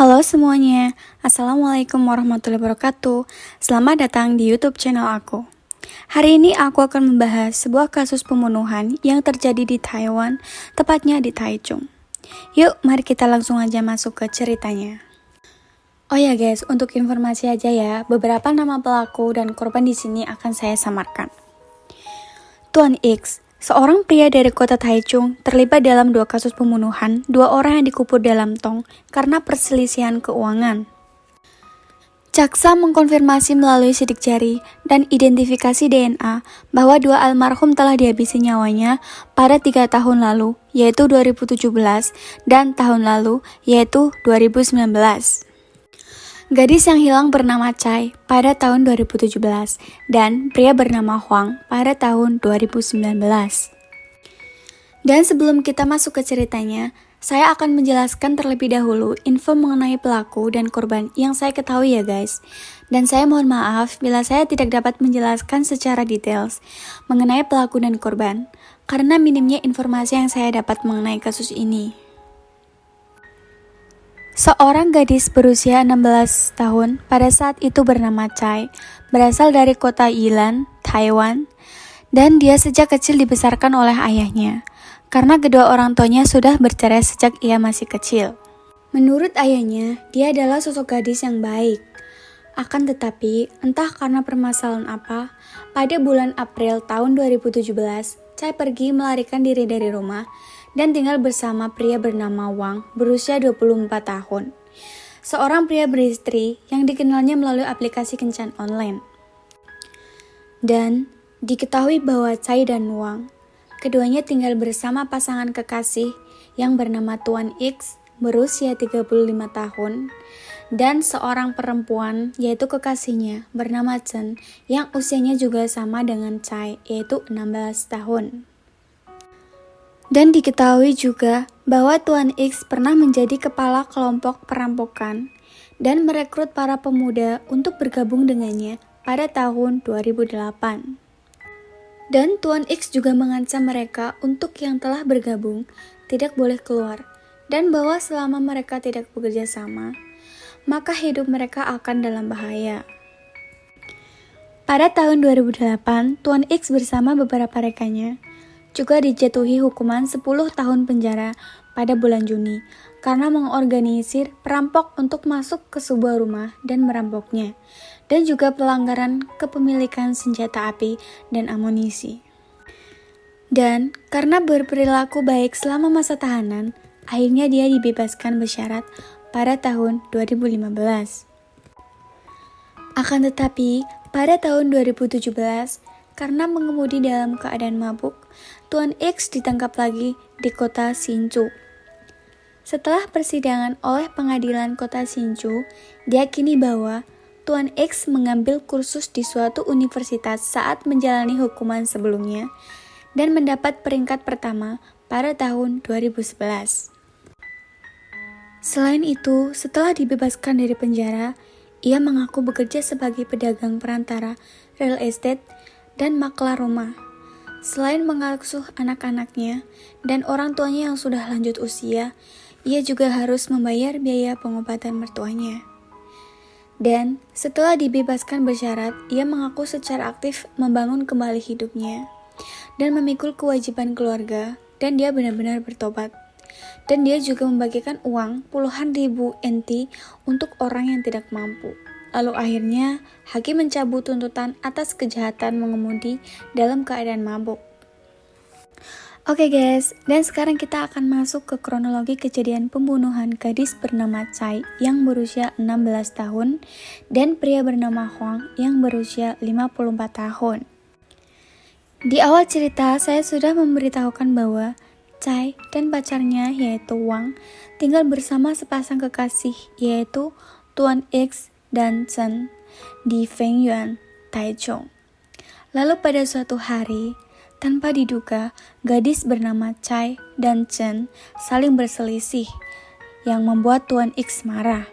Halo semuanya, Assalamualaikum warahmatullahi wabarakatuh. Selamat datang di YouTube channel aku. Hari ini aku akan membahas sebuah kasus pembunuhan yang terjadi di Taiwan, tepatnya di Taichung. Yuk, mari kita langsung aja masuk ke ceritanya. Oh ya guys, untuk informasi aja ya, beberapa nama pelaku dan korban di sini akan saya samarkan. Tuan X, seorang pria dari kota Taichung, terlibat dalam 2 kasus pembunuhan 2 orang yang dikubur dalam tong karena perselisihan keuangan. Jaksa mengkonfirmasi melalui sidik jari dan identifikasi DNA bahwa 2 almarhum telah dihabisi nyawanya pada 3 tahun lalu, yaitu 2017, dan tahun lalu, yaitu 2019. Gadis yang hilang bernama Chai pada tahun 2017 dan pria bernama Huang pada tahun 2019. Dan sebelum kita masuk ke ceritanya, saya akan menjelaskan terlebih dahulu info mengenai pelaku dan korban yang saya ketahui ya guys. Dan saya mohon maaf bila saya tidak dapat menjelaskan secara detail mengenai pelaku dan korban, karena minimnya informasi yang saya dapat mengenai kasus ini. Seorang gadis berusia 16 tahun pada saat itu bernama Chai, berasal dari kota Yilan, Taiwan, dan dia sejak kecil dibesarkan oleh ayahnya, karena kedua orang tuanya sudah bercerai sejak ia masih kecil. Menurut ayahnya, dia adalah sosok gadis yang baik. Akan tetapi, entah karena permasalahan apa, pada bulan April tahun 2017, Chai pergi melarikan diri dari rumah dan tinggal bersama pria bernama Wang berusia 24 tahun. Seorang pria beristri yang dikenalnya melalui aplikasi kencan online. Dan diketahui bahwa Chai dan Wang, keduanya tinggal bersama pasangan kekasih yang bernama Tuan X berusia 35 tahun dan seorang perempuan yaitu kekasihnya bernama Chen yang usianya juga sama dengan Chai yaitu 16 tahun. Dan diketahui juga bahwa Tuan X pernah menjadi kepala kelompok perampokan dan merekrut para pemuda untuk bergabung dengannya pada tahun 2008. Dan Tuan X juga mengancam mereka untuk yang telah bergabung tidak boleh keluar dan bahwa selama mereka tidak bekerja sama, maka hidup mereka akan dalam bahaya. Pada tahun 2008, Tuan X bersama beberapa rekannya juga dijatuhi hukuman 10 tahun penjara pada bulan Juni karena mengorganisir perampok untuk masuk ke sebuah rumah dan merampoknya, dan juga pelanggaran kepemilikan senjata api dan amunisi. Dan karena berperilaku baik selama masa tahanan, akhirnya dia dibebaskan bersyarat pada tahun 2015. Akan tetapi, pada tahun 2017, karena mengemudi dalam keadaan mabuk, Tuan X ditangkap lagi di kota Hsinchu. Setelah persidangan oleh pengadilan kota Hsinchu, diyakini bahwa Tuan X mengambil kursus di suatu universitas saat menjalani hukuman sebelumnya dan mendapat peringkat pertama pada tahun 2011. Selain itu, setelah dibebaskan dari penjara, ia mengaku bekerja sebagai pedagang perantara real estate dan maklar rumah. Selain mengasuh anak-anaknya dan orang tuanya yang sudah lanjut usia, ia juga harus membayar biaya pengobatan mertuanya. Dan setelah dibebaskan bersyarat, ia mengaku secara aktif membangun kembali hidupnya dan memikul kewajiban keluarga, dan dia benar-benar bertobat. Dan dia juga membagikan uang puluhan ribu NT untuk orang yang tidak mampu. Lalu akhirnya, hakim mencabut tuntutan atas kejahatan mengemudi dalam keadaan mabuk. Oke guys, dan sekarang kita akan masuk ke kronologi kejadian pembunuhan gadis bernama Chai yang berusia 16 tahun dan pria bernama Huang yang berusia 54 tahun. Di awal cerita, saya sudah memberitahukan bahwa Chai dan pacarnya yaitu Wang tinggal bersama sepasang kekasih yaitu Tuan X dan Chen di Fengyuan, Taichung. Lalu pada suatu hari, tanpa diduga, gadis bernama Chai dan Chen saling berselisih yang membuat Tuan X marah.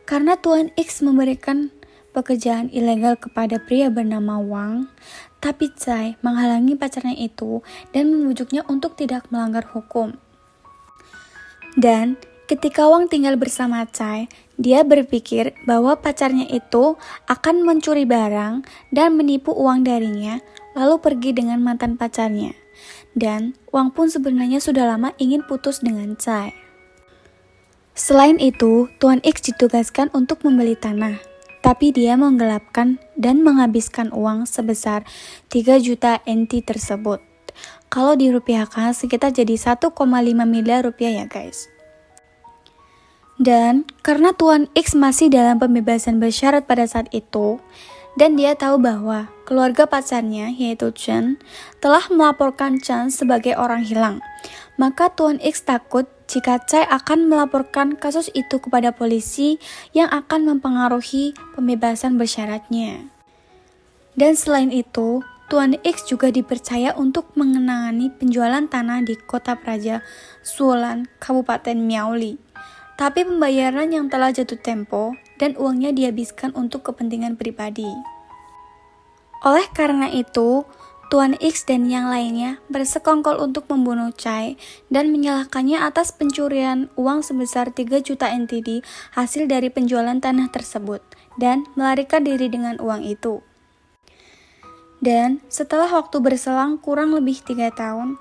Karena Tuan X memberikan pekerjaan ilegal kepada pria bernama Wang, tapi Chai menghalangi pacarnya itu dan membujuknya untuk tidak melanggar hukum. Dan Ketika Wang tinggal bersama Chai, dia berpikir bahwa pacarnya itu akan mencuri barang dan menipu uang darinya, lalu pergi dengan mantan pacarnya. Dan Wang pun sebenarnya sudah lama ingin putus dengan Chai. Selain itu, Tuan X ditugaskan untuk membeli tanah, tapi dia menggelapkan dan menghabiskan uang sebesar 3 juta NT tersebut. Kalau dirupiahkan sekitar jadi 1,5 miliar rupiah ya guys. Dan karena Tuan X masih dalam pembebasan bersyarat pada saat itu, dan dia tahu bahwa keluarga pacarnya yaitu Chen telah melaporkan Chen sebagai orang hilang, maka Tuan X takut jika Chai akan melaporkan kasus itu kepada polisi yang akan mempengaruhi pembebasan bersyaratnya. Dan selain itu, Tuan X juga dipercaya untuk mengenangani penjualan tanah di kota Praja Suolan, Kabupaten Miaoli. Tapi pembayaran yang telah jatuh tempo dan uangnya dihabiskan untuk kepentingan pribadi. Oleh karena itu, Tuan X dan yang lainnya bersekongkol untuk membunuh Chai dan menyalahkannya atas pencurian uang sebesar 3 juta NTD hasil dari penjualan tanah tersebut dan melarikan diri dengan uang itu. Dan setelah waktu berselang kurang lebih 3 tahun,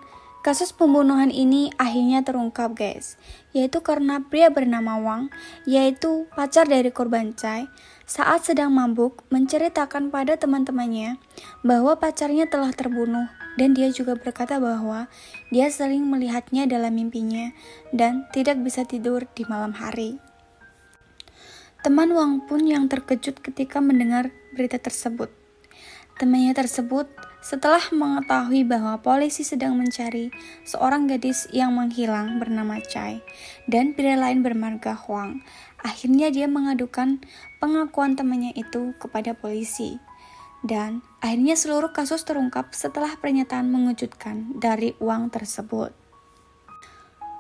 kasus pembunuhan ini akhirnya terungkap guys, yaitu karena pria bernama Wang, yaitu pacar dari korban Chai, saat sedang mabuk menceritakan pada teman-temannya bahwa pacarnya telah terbunuh dan dia juga berkata bahwa dia sering melihatnya dalam mimpinya dan tidak bisa tidur di malam hari. Teman Wang pun yang terkejut ketika mendengar berita tersebut. Temannya tersebut setelah mengetahui bahwa polisi sedang mencari seorang gadis yang menghilang bernama Chai dan pria lain bermarga Huang, akhirnya dia mengadukan pengakuan temannya itu kepada polisi. Dan akhirnya seluruh kasus terungkap setelah pernyataan mengejutkan dari Wang tersebut.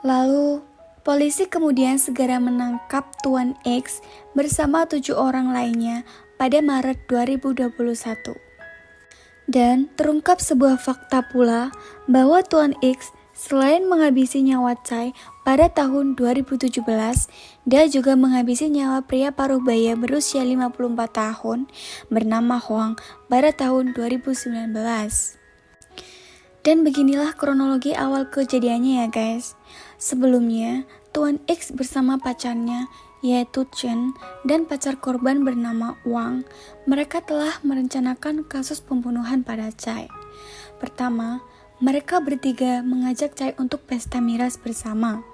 Lalu, polisi kemudian segera menangkap Tuan X bersama 7 orang lainnya pada Maret 2021. Dan terungkap sebuah fakta pula bahwa Tuan X selain menghabisi nyawa Chai pada tahun 2017, dia juga menghabisi nyawa pria paruh baya berusia 54 tahun bernama Huang pada tahun 2019. Dan beginilah kronologi awal kejadiannya ya guys. Sebelumnya, Tuan X bersama pacarnya yaitu Chen dan pacar korban bernama Wang, mereka telah merencanakan kasus pembunuhan pada Chai. Pertama, mereka bertiga mengajak Chai untuk pesta miras bersama.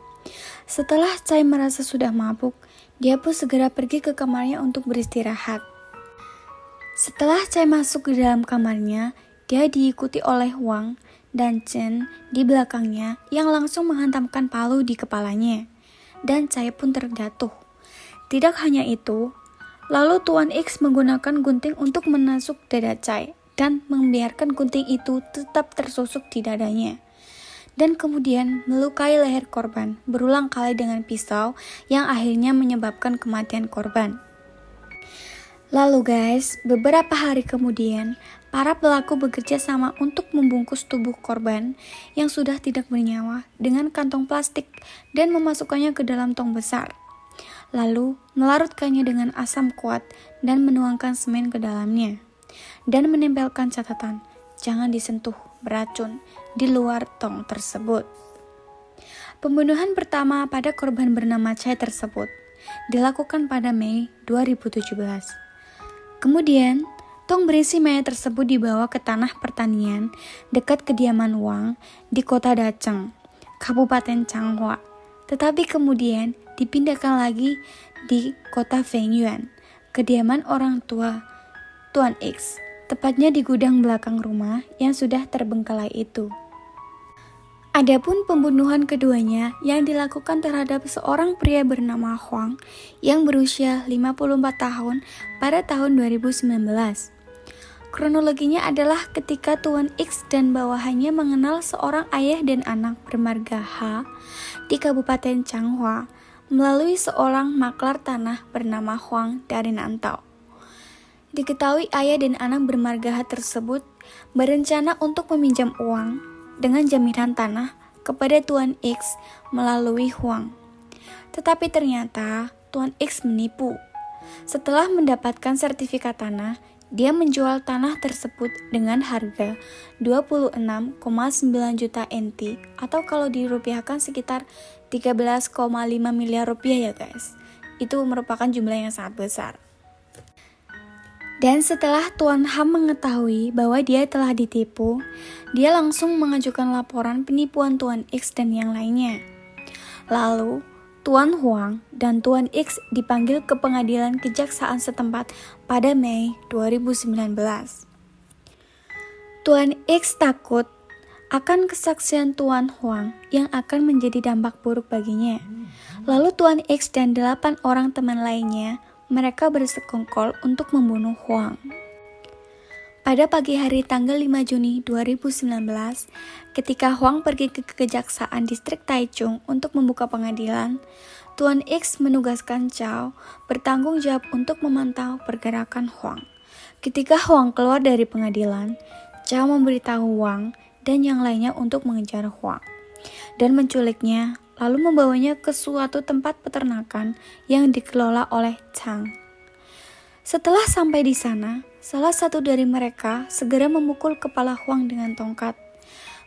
Setelah Chai merasa sudah mabuk, dia pun segera pergi ke kamarnya untuk beristirahat. Setelah Chai masuk ke dalam kamarnya, dia diikuti oleh Wang dan Chen di belakangnya yang langsung menghantamkan palu di kepalanya. Dan Chai pun terjatuh. Tidak hanya itu, lalu Tuan X menggunakan gunting untuk menusuk dada Chai dan membiarkan gunting itu tetap tersusuk di dadanya. Dan kemudian melukai leher korban berulang kali dengan pisau yang akhirnya menyebabkan kematian korban. Lalu guys, beberapa hari kemudian, para pelaku bekerja sama untuk membungkus tubuh korban yang sudah tidak bernyawa dengan kantong plastik dan memasukkannya ke dalam tong besar. Lalu melarutkannya dengan asam kuat dan menuangkan semen ke dalamnya. Dan menempelkan catatan, jangan disentuh beracun di luar tong tersebut. Pembunuhan pertama pada korban bernama Chai tersebut dilakukan pada Mei 2017. Kemudian, tong berisi mayat tersebut dibawa ke tanah pertanian dekat kediaman Wang di kota Dacheng, Kabupaten Changhua. Tetapi kemudian dipindahkan lagi di kota Fengyuan, kediaman orang tua Tuan X, tepatnya di gudang belakang rumah yang sudah terbengkalai itu. Adapun pembunuhan keduanya yang dilakukan terhadap seorang pria bernama Huang yang berusia 54 tahun pada tahun 2019. Kronologinya adalah ketika Tuan X dan bawahannya mengenal seorang ayah dan anak bermarga H di Kabupaten Changhua melalui seorang maklar tanah bernama Huang dari Nantau. Diketahui ayah dan anak bermarga H tersebut berencana untuk meminjam uang dengan jaminan tanah kepada Tuan X melalui Huang. Tetapi ternyata Tuan X menipu. Setelah mendapatkan sertifikat tanah, dia menjual tanah tersebut dengan harga 26,9 juta NT atau kalau dirupiahkan sekitar 13,5 miliar rupiah ya guys. Itu merupakan jumlah yang sangat besar. Dan setelah Tuan Ham mengetahui bahwa dia telah ditipu, dia langsung mengajukan laporan penipuan Tuan X dan yang lainnya. Lalu, Tuan Huang dan Tuan X dipanggil ke pengadilan kejaksaan setempat pada Mei 2019. Tuan X takut akan kesaksian Tuan Huang yang akan menjadi dampak buruk baginya. Lalu Tuan X dan 8 orang teman lainnya, mereka bersekongkol untuk membunuh Huang. Pada pagi hari tanggal 5 Juni 2019, ketika Huang pergi ke Kejaksaan Distrik Taichung untuk membuka pengadilan, Tuan X menugaskan Chow bertanggung jawab untuk memantau pergerakan Huang. Ketika Huang keluar dari pengadilan, Chow memberitahu Huang dan yang lainnya untuk mengejar Huang dan menculiknya, lalu membawanya ke suatu tempat peternakan yang dikelola oleh Chang. Setelah sampai di sana, salah satu dari mereka segera memukul kepala Huang dengan tongkat,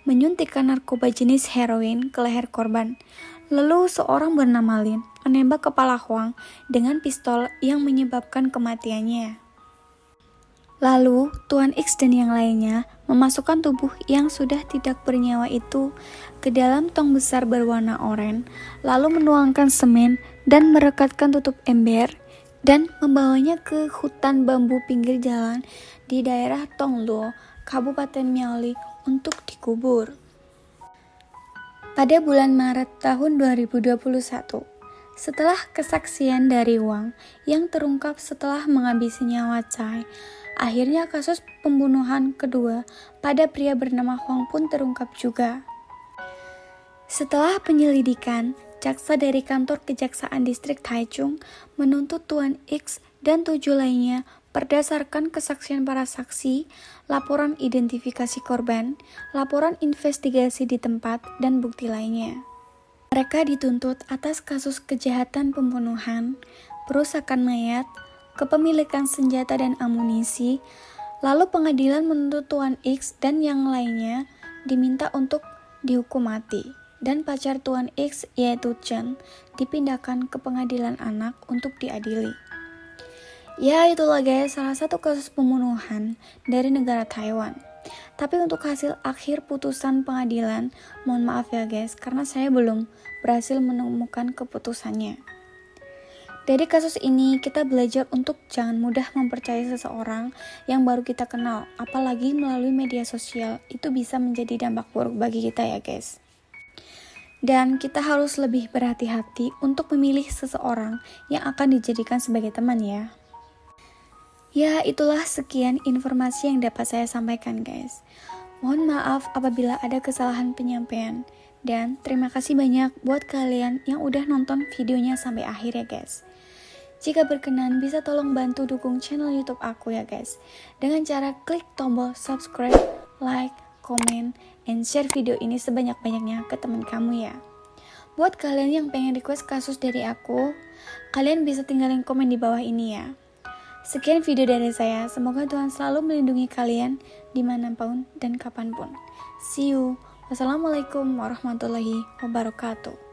menyuntikkan narkoba jenis heroin ke leher korban. Lalu seorang bernama Lin menembak kepala Huang dengan pistol yang menyebabkan kematiannya. Lalu Tuan X dan yang lainnya memasukkan tubuh yang sudah tidak bernyawa itu ke dalam tong besar berwarna oranye, lalu menuangkan semen dan merekatkan tutup ember dan membawanya ke hutan bambu pinggir jalan di daerah Tongluo, Kabupaten Miaoli untuk dikubur. Pada bulan Maret tahun 2021, setelah kesaksian dari Wang yang terungkap setelah menghabisi nyawa Chai, akhirnya kasus pembunuhan kedua pada pria bernama Huang pun terungkap juga. Setelah penyelidikan, jaksa dari kantor Kejaksaan Distrik Taichung menuntut Tuan X dan 7 lainnya berdasarkan kesaksian para saksi, laporan identifikasi korban, laporan investigasi di tempat, dan bukti lainnya. Mereka dituntut atas kasus kejahatan pembunuhan, perusakan mayat, kepemilikan senjata dan amunisi. Lalu pengadilan menuntut Tuan X dan yang lainnya diminta untuk dihukum mati. Dan pacar Tuan X yaitu Chen dipindahkan ke pengadilan anak untuk diadili. Ya itulah guys, salah satu kasus pembunuhan dari negara Taiwan. Tapi untuk hasil akhir putusan pengadilan, mohon maaf ya guys, karena saya belum berhasil menemukan keputusannya. Dari kasus ini kita belajar untuk jangan mudah mempercayai seseorang yang baru kita kenal, apalagi melalui media sosial, itu bisa menjadi dampak buruk bagi kita ya guys. Dan kita harus lebih berhati-hati untuk memilih seseorang yang akan dijadikan sebagai teman ya. Ya, itulah sekian informasi yang dapat saya sampaikan guys. Mohon maaf apabila ada kesalahan penyampaian. Dan terima kasih banyak buat kalian yang udah nonton videonya sampai akhir ya guys. Jika berkenan bisa tolong bantu dukung channel YouTube aku ya guys. Dengan cara klik tombol subscribe, like, komen, and share video ini sebanyak-banyaknya ke teman kamu ya. Buat kalian yang pengen request kasus dari aku, kalian bisa tinggalin komen di bawah ini ya. Sekian video dari saya, semoga Tuhan selalu melindungi kalian dimanapun dan kapanpun. See you. Wassalamualaikum warahmatullahi wabarakatuh.